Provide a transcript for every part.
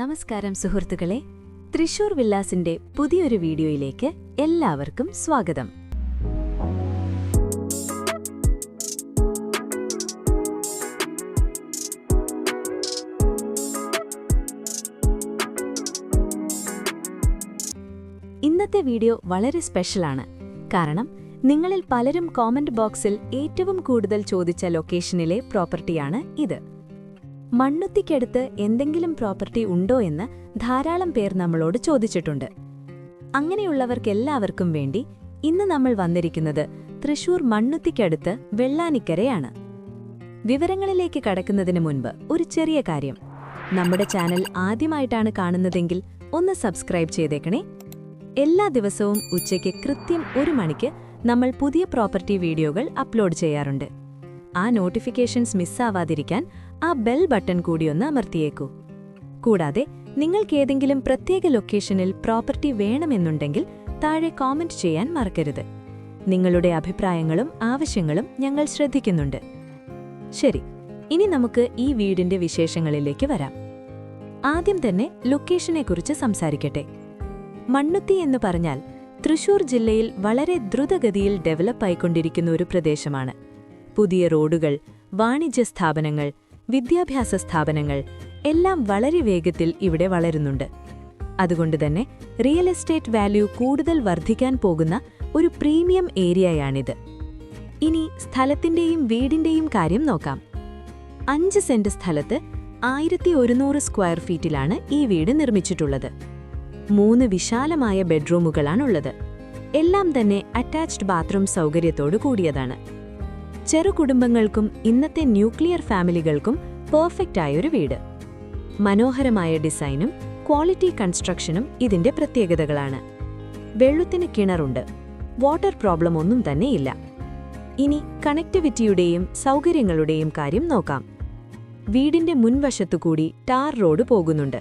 നമസ്കാരം സുഹൃത്തുക്കളെ, തൃശൂർ വില്ലാസിന്റെ പുതിയൊരു വീഡിയോയിലേക്ക് എല്ലാവർക്കും സ്വാഗതം. ഇന്നത്തെ വീഡിയോ വളരെ സ്പെഷ്യലാണ്. കാരണം നിങ്ങളിൽ പലരും കോമന്റ് ബോക്സിൽ ഏറ്റവും കൂടുതൽ ചോദിച്ച ലൊക്കേഷനിലെ പ്രോപ്പർട്ടിയാണ് ഇത്. മണ്ണുത്തിക്കടുത്ത് എന്തെങ്കിലും പ്രോപ്പർട്ടി ഉണ്ടോ എന്ന് ധാരാളം പേർ നമ്മളോട് ചോദിച്ചിട്ടുണ്ട്. അങ്ങനെയുള്ളവർക്കെല്ലാവർക്കും വേണ്ടി ഇന്ന് നമ്മൾ വന്നിരിക്കുന്നത് തൃശൂർ മണ്ണുത്തിക്കടുത്ത് വെള്ളാനിക്കരയാണ്. വിവരങ്ങളിലേക്ക് കടക്കുന്നതിന് മുൻപ് ഒരു ചെറിയ കാര്യം. നമ്മുടെ ചാനൽ ആദ്യമായിട്ടാണ് കാണുന്നതെങ്കിൽ ഒന്ന് സബ്സ്ക്രൈബ് ചെയ്തേക്കണേ. എല്ലാ ദിവസവും ഉച്ചയ്ക്ക് കൃത്യം 1 മണിക്ക് നമ്മൾ പുതിയ പ്രോപ്പർട്ടി വീഡിയോകൾ അപ്ലോഡ് ചെയ്യാറുണ്ട്. ആ നോട്ടിഫിക്കേഷൻസ് മിസ്സാവാതിരിക്കാൻ ആ ബെൽ ബട്ടൺ കൂടിയൊന്ന് അമർത്തിയേക്കൂ. കൂടാതെ നിങ്ങൾക്കേതെങ്കിലും പ്രത്യേക ലൊക്കേഷനിൽ പ്രോപ്പർട്ടി വേണമെന്നുണ്ടെങ്കിൽ താഴെ കോമന്റ് ചെയ്യാൻ മറക്കരുത്. നിങ്ങളുടെ അഭിപ്രായങ്ങളും ആവശ്യങ്ങളും ഞങ്ങൾ ശ്രദ്ധിക്കുന്നുണ്ട്. ശരി, ഇനി നമുക്ക് ഈ വീടിന്റെ വിശേഷങ്ങളിലേക്ക് വരാം. ആദ്യം തന്നെ ലൊക്കേഷനെക്കുറിച്ച് സംസാരിക്കട്ടെ. മണ്ണുത്തി എന്ന് പറഞ്ഞാൽ തൃശൂർ ജില്ലയിൽ വളരെ ദ്രുതഗതിയിൽ ഡെവലപ്പായിക്കൊണ്ടിരിക്കുന്ന ഒരു പ്രദേശമാണ്. പുതിയ റോഡുകൾ, വാണിജ്യ സ്ഥാപനങ്ങൾ, വിദ്യാഭ്യാസ സ്ഥാപനങ്ങൾ എല്ലാം വളരെ വേഗത്തിൽ ഇവിടെ വളരുന്നുണ്ട്. അതുകൊണ്ടുതന്നെ റിയൽ എസ്റ്റേറ്റ് വാല്യൂ കൂടുതൽ വർദ്ധിക്കാൻ പോകുന്ന ഒരു പ്രീമിയം ഏരിയയാണിത്. ഇനി സ്ഥലത്തിന്റെയും വീടിന്റെയും കാര്യം നോക്കാം. 5 സെന്റ് സ്ഥലത്ത് 1100 സ്ക്വയർ ഫീറ്റിലാണ് ഈ വീട് നിർമ്മിച്ചിട്ടുള്ളത്. 3 വിശാലമായ ബെഡ്റൂമുകളാണുള്ളത്. എല്ലാം തന്നെ അറ്റാച്ച്ഡ് ബാത്റൂം സൗകര്യത്തോടു കൂടിയതാണ്. ചെറുകുടുംബങ്ങൾക്കും ഇന്നത്തെ ന്യൂക്ലിയർ ഫാമിലികൾക്കും പെർഫെക്റ്റ് ആയൊരു വീട്. മനോഹരമായ ഡിസൈനും ക്വാളിറ്റി കൺസ്ട്രക്ഷനും ഇതിന്റെ പ്രത്യേകതകളാണ്. വെള്ളത്തിന് കിണറുണ്ട്. വാട്ടർ പ്രോബ്ലം ഒന്നും തന്നെയില്ല. ഇനി കണക്ടിവിറ്റിയുടെയും സൗകര്യങ്ങളുടെയും കാര്യം നോക്കാം. വീടിന്റെ മുൻവശത്തുകൂടി ടാർ റോഡ് പോകുന്നുണ്ട്.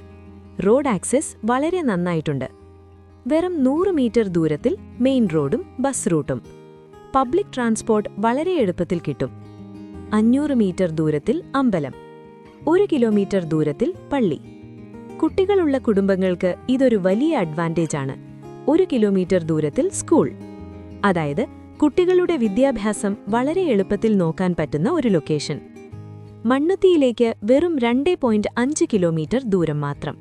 റോഡ് ആക്സസ് വളരെ നന്നായിട്ടുണ്ട്. വെറും 100 മീറ്റർ ദൂരത്തിൽ മെയിൻ റോഡും ബസ് റൂട്ടും. പബ്ലിക് ട്രാൻസ്പോർട്ട് വളരെ എളുപ്പത്തിൽ കിട്ടും. 500 മീറ്റർ ദൂരത്തിൽ അമ്പലം, 1 കിലോമീറ്റർ ദൂരത്തിൽ പള്ളി. കുട്ടികളുള്ള കുടുംബങ്ങൾക്ക് ഇതൊരു വലിയ അഡ്വാൻറ്റേജാണ്. 1 കിലോമീറ്റർ ദൂരത്തിൽ സ്കൂൾ. അതായത് കുട്ടികളുടെ വിദ്യാഭ്യാസം വളരെ എളുപ്പത്തിൽ നോക്കാൻ പറ്റുന്ന ഒരു ലൊക്കേഷൻ. മണ്ണുത്തിയിലേക്ക് വെറും 2.5 കിലോമീറ്റർ ദൂരം മാത്രം.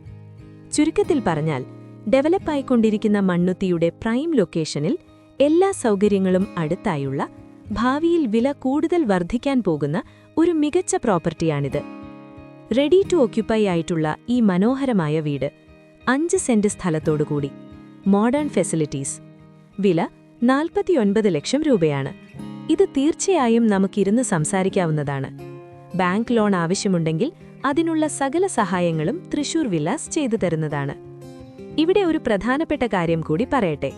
ചുരുക്കത്തിൽ പറഞ്ഞാൽ ഡെവലപ്പായിക്കൊണ്ടിരിക്കുന്ന മണ്ണുത്തിയുടെ പ്രൈം ലൊക്കേഷനിൽ എല്ലാ സൗകര്യങ്ങളും അടുത്തായുള്ള, ഭാവിയിൽ വില കൂടുതൽ വർദ്ധിക്കാൻ പോകുന്ന ഒരു മികച്ച പ്രോപ്പർട്ടിയാണിത്. റെഡി ടു ഓക്യുപ്പൈ ആയിട്ടുള്ള ഈ മനോഹരമായ വീട് 5 സെന്റ് സ്ഥലത്തോടുകൂടി, മോഡേൺ ഫെസിലിറ്റീസ്. വില 49 ലക്ഷം രൂപയാണ്. ഇത് തീർച്ചയായും നമുക്കിരുന്ന് സംസാരിക്കാവുന്നതാണ്. ബാങ്ക് ലോൺ ആവശ്യമുണ്ടെങ്കിൽ അതിനുള്ള സകല സഹായങ്ങളും തൃശൂർ വില്ലാസ് ചെയ്തു തരുന്നതാണ്. ഇവിടെ ഒരു പ്രധാനപ്പെട്ട കാര്യം കൂടി പറയട്ടെ.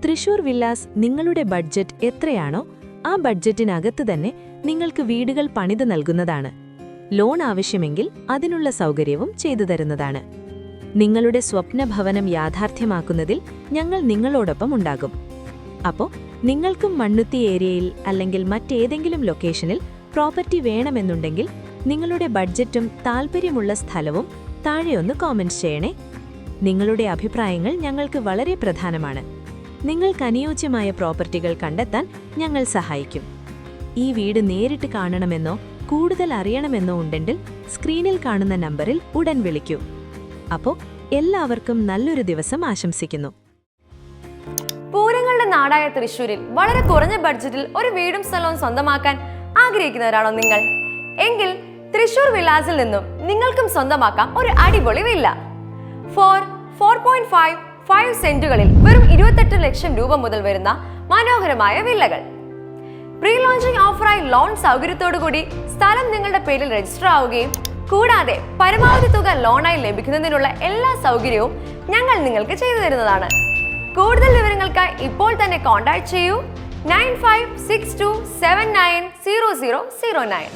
തൃശൂർ വില്ലാസ് നിങ്ങളുടെ ബഡ്ജറ്റ് എത്രയാണോ ആ ബഡ്ജറ്റിനകത്ത് തന്നെ നിങ്ങൾക്ക് വീടുകൾ പണിത് നൽകുന്നതാണ്. ലോൺ ആവശ്യമെങ്കിൽ അതിനുള്ള സൗകര്യവും ചെയ്തു തരുന്നതാണ്. നിങ്ങളുടെ സ്വപ്ന ഭവനം യാഥാർത്ഥ്യമാക്കുന്നതിൽ ഞങ്ങൾ നിങ്ങളോടൊപ്പം ഉണ്ടാകും. അപ്പോൾ നിങ്ങൾക്കും മണ്ണുത്തി ഏരിയയിൽ അല്ലെങ്കിൽ മറ്റേതെങ്കിലും ലൊക്കേഷനിൽ പ്രോപ്പർട്ടി വേണമെന്നുണ്ടെങ്കിൽ നിങ്ങളുടെ ബഡ്ജറ്റും താൽപ്പര്യമുള്ള സ്ഥലവും താഴെയൊന്ന് കോമന്റ് ചെയ്യണേ. നിങ്ങളുടെ അഭിപ്രായങ്ങൾ ഞങ്ങൾക്ക് വളരെ പ്രധാനമാണ്. നിങ്ങൾക്ക് അനുയോജ്യമായ പ്രോപ്പർട്ടികൾ കണ്ടെത്താൻ ഞങ്ങൾ സഹായിക്കും. ഈ വീട് നേരിട്ട് കാണണമെന്നോ കൂടുതൽ അറിയണമെന്നോ ഉണ്ടെങ്കിൽ സ്ക്രീനിൽ കാണുന്ന നമ്പറിൽ ഉടൻ വിളിക്കൂ. അപ്പോൾ എല്ലാവർക്കും നല്ലൊരു ദിവസം ആശംസിക്കുന്നു. പൂരങ്ങളുടെ നാടായ തൃശ്ശൂരിൽ വളരെ കുറഞ്ഞ ബഡ്ജറ്റിൽ ഒരു വീടും സ്ഥലവും സ്വന്തമാക്കാൻ ആഗ്രഹിക്കുന്നവരാണോ നിങ്ങൾ? എങ്കിൽ തൃശൂർ വില്ലാസിൽ നിന്നും നിങ്ങൾക്കും സ്വന്തമാക്കാം ഒരു അടിപൊളി വില്ല. 4.5 സെന്റുകളിൽ വെറും 28 ലക്ഷം രൂപ മുതൽ വരുന്ന മനോഹരമായ വില്ലകൾ. പ്രീ ലോഞ്ചിങ് ഓഫറായി ലോൺ സൗകര്യത്തോടുകൂടി സ്ഥലം നിങ്ങളുടെ പേരിൽ രജിസ്റ്റർ ആവുകയും കൂടാതെ പരമാവധി തുക ലോണായി ലഭിക്കുന്നതിനുള്ള എല്ലാ സൗകര്യവും ഞങ്ങൾ നിങ്ങൾക്ക് ചെയ്തു തരുന്നതാണ്. കൂടുതൽ വിവരങ്ങൾക്കായി ഇപ്പോൾ തന്നെ കോൺടാക്ട് ചെയ്യൂ 9562790009.